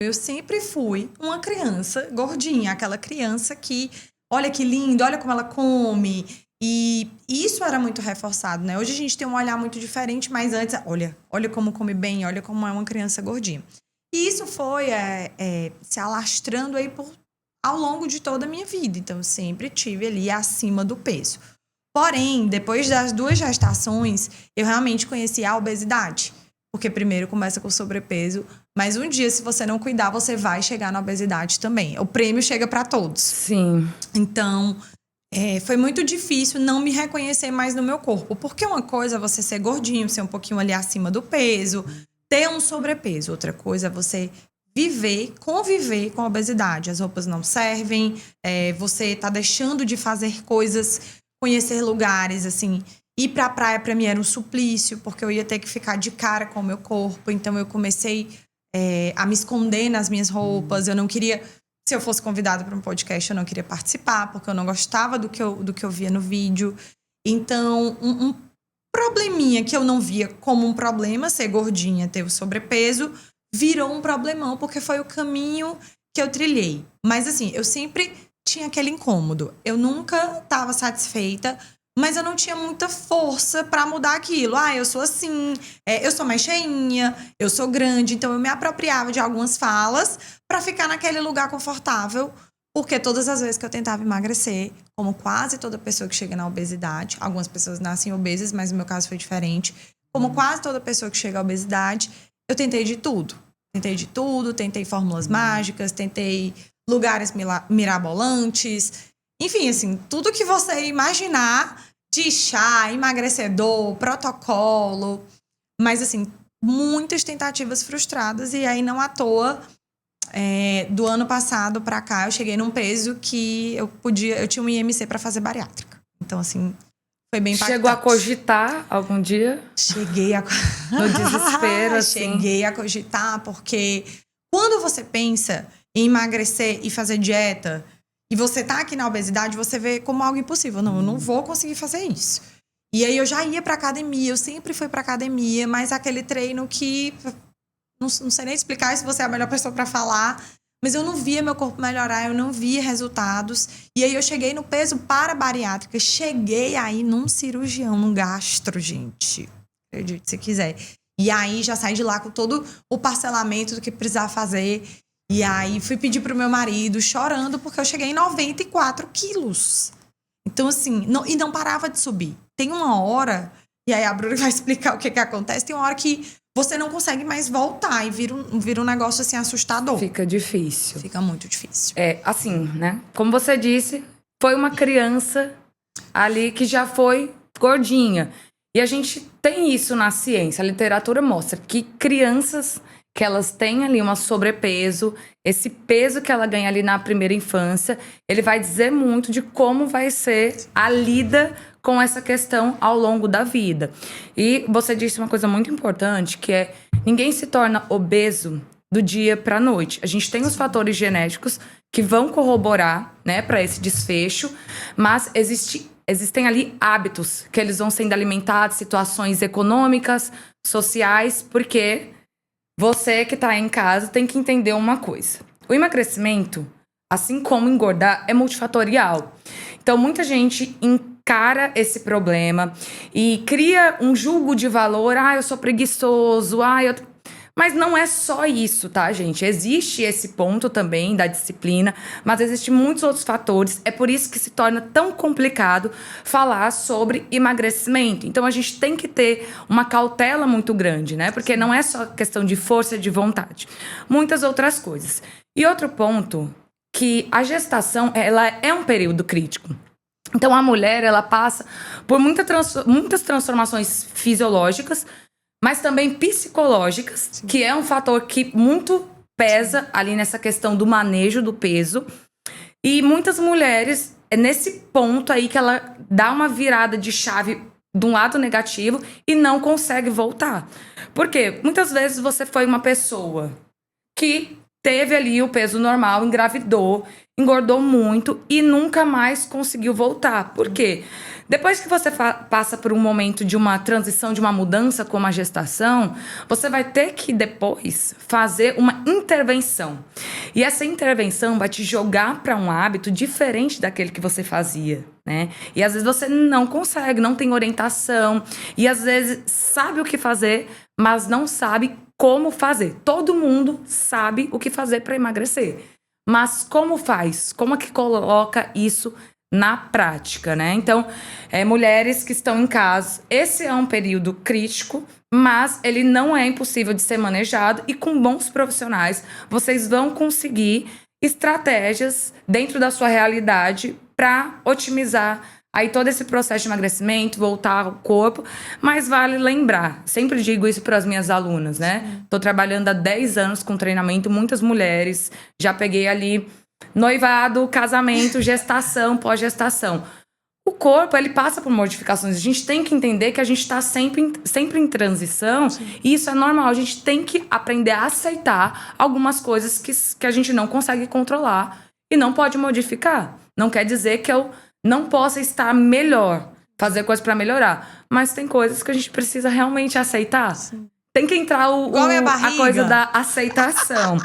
Eu sempre fui uma criança gordinha, aquela criança que, olha que lindo, olha como ela come. E isso era muito reforçado, né? Hoje a gente tem um olhar muito diferente, mas antes, olha como come bem, olha como é uma criança gordinha. E isso foi se alastrando aí ao longo de toda a minha vida. Então, eu sempre tive ali acima do peso. Porém, depois das 2 gestações, eu realmente conheci a obesidade. Porque primeiro começa com o sobrepeso, mas um dia, se você não cuidar, você vai chegar na obesidade também. O prêmio chega para todos. Sim. Então, foi muito difícil não me reconhecer mais no meu corpo. Porque uma coisa é você ser gordinho, ser um pouquinho ali acima do peso, ter um sobrepeso. Outra coisa é você conviver com a obesidade. As roupas não servem, você tá deixando de fazer coisas, conhecer lugares, assim. Ir pra praia, pra mim, era um suplício, porque eu ia ter que ficar de cara com o meu corpo. Então, eu comecei a me esconder nas minhas roupas. Eu não queria... Se eu fosse convidada para um podcast, eu não queria participar, porque eu não gostava do que eu via no vídeo. Então, um probleminha que eu não via como um problema, ser gordinha, ter o sobrepeso, virou um problemão, porque foi o caminho que eu trilhei. Mas, assim, eu sempre tinha aquele incômodo. Eu nunca estava satisfeita, mas eu não tinha muita força pra mudar aquilo. Eu sou assim, eu sou mais cheinha, eu sou grande. Então, eu me apropriava de algumas falas pra ficar naquele lugar confortável. Porque todas as vezes que eu tentava emagrecer, como quase toda pessoa que chega na obesidade, algumas pessoas nascem obesas, mas no meu caso foi diferente. Como quase toda pessoa que chega à obesidade, eu tentei de tudo. Tentei fórmulas mágicas, tentei lugares mirabolantes... Enfim, assim, tudo que você imaginar de chá, emagrecedor, protocolo. Mas, assim, muitas tentativas frustradas. E aí, não à toa, do ano passado pra cá, eu cheguei num peso que eu tinha um IMC pra fazer bariátrica. Então, assim, foi bem impactante. Chegou a cogitar algum dia? Cheguei a... No desespero, assim? Cheguei a cogitar, porque quando você pensa em emagrecer e fazer dieta... E você tá aqui na obesidade, você vê como algo impossível. Não, eu não vou conseguir fazer isso. E aí eu já ia pra academia, eu sempre fui pra academia, mas aquele treino que... Não sei nem explicar se você é a melhor pessoa pra falar, mas eu não via meu corpo melhorar, eu não via resultados. E aí eu cheguei no peso para bariátrica, cheguei aí num cirurgião, num gastro, gente. Acredite se quiser. E aí já saí de lá com todo o parcelamento do que precisava fazer. E aí fui pedir pro meu marido, chorando, porque eu cheguei em 94 quilos. Então, assim, não parava de subir. Tem uma hora, e aí a Bruna vai explicar o que acontece, tem uma hora que você não consegue mais voltar e vira um negócio, assim, assustador. Fica difícil. Fica muito difícil. Assim, né? Como você disse, foi uma criança ali que já foi gordinha. E a gente tem isso na ciência. A literatura mostra que crianças... que elas têm ali um sobrepeso, esse peso que ela ganha ali na primeira infância, ele vai dizer muito de como vai ser a lida com essa questão ao longo da vida. E você disse uma coisa muito importante, que é ninguém se torna obeso do dia para a noite. A gente tem os fatores genéticos que vão corroborar, né, para esse desfecho, mas existem ali hábitos que eles vão sendo alimentados, situações econômicas, sociais, porque... Você que está em casa tem que entender uma coisa. O emagrecimento, assim como engordar, é multifatorial. Então, muita gente encara esse problema e cria um julgo de valor. Eu sou preguiçoso. Mas não é só isso, tá, gente? Existe esse ponto também da disciplina, mas existem muitos outros fatores. É por isso que se torna tão complicado falar sobre emagrecimento. Então, a gente tem que ter uma cautela muito grande, né? Porque não é só questão de força de vontade. Muitas outras coisas. E outro ponto, que a gestação, ela é um período crítico. Então, a mulher, ela passa por muitas transformações fisiológicas, mas também psicológicas, sim, que é um fator que muito pesa ali nessa questão do manejo do peso. E muitas mulheres, é nesse ponto aí que ela dá uma virada de chave de um lado negativo e não consegue voltar. Por quê? Muitas vezes você foi uma pessoa que teve ali o peso normal, engravidou, engordou muito e nunca mais conseguiu voltar. Por quê? Depois que você passa por um momento de uma transição, de uma mudança como a gestação, você vai ter que depois fazer uma intervenção. E essa intervenção vai te jogar para um hábito diferente daquele que você fazia, né? E às vezes você não consegue, não tem orientação, e às vezes sabe o que fazer, mas não sabe como fazer. Todo mundo sabe o que fazer para emagrecer. Mas como faz? Como é que coloca isso na prática, né? Então, mulheres que estão em casa, esse é um período crítico, mas ele não é impossível de ser manejado e com bons profissionais vocês vão conseguir estratégias dentro da sua realidade para otimizar aí todo esse processo de emagrecimento, voltar ao corpo, mas vale lembrar, sempre digo isso para as minhas alunas, né? Tô trabalhando há 10 anos com treinamento, muitas mulheres, já peguei ali noivado, casamento, gestação, pós-gestação. O corpo, ele passa por modificações. A gente tem que entender que a gente está sempre em transição. E isso é normal. A gente tem que aprender a aceitar algumas coisas que a gente não consegue controlar e não pode modificar. Não quer dizer que eu não possa estar melhor, fazer coisas para melhorar. Mas tem coisas que a gente precisa realmente aceitar. Sim. Tem que entrar Igual minha barriga. a coisa da aceitação.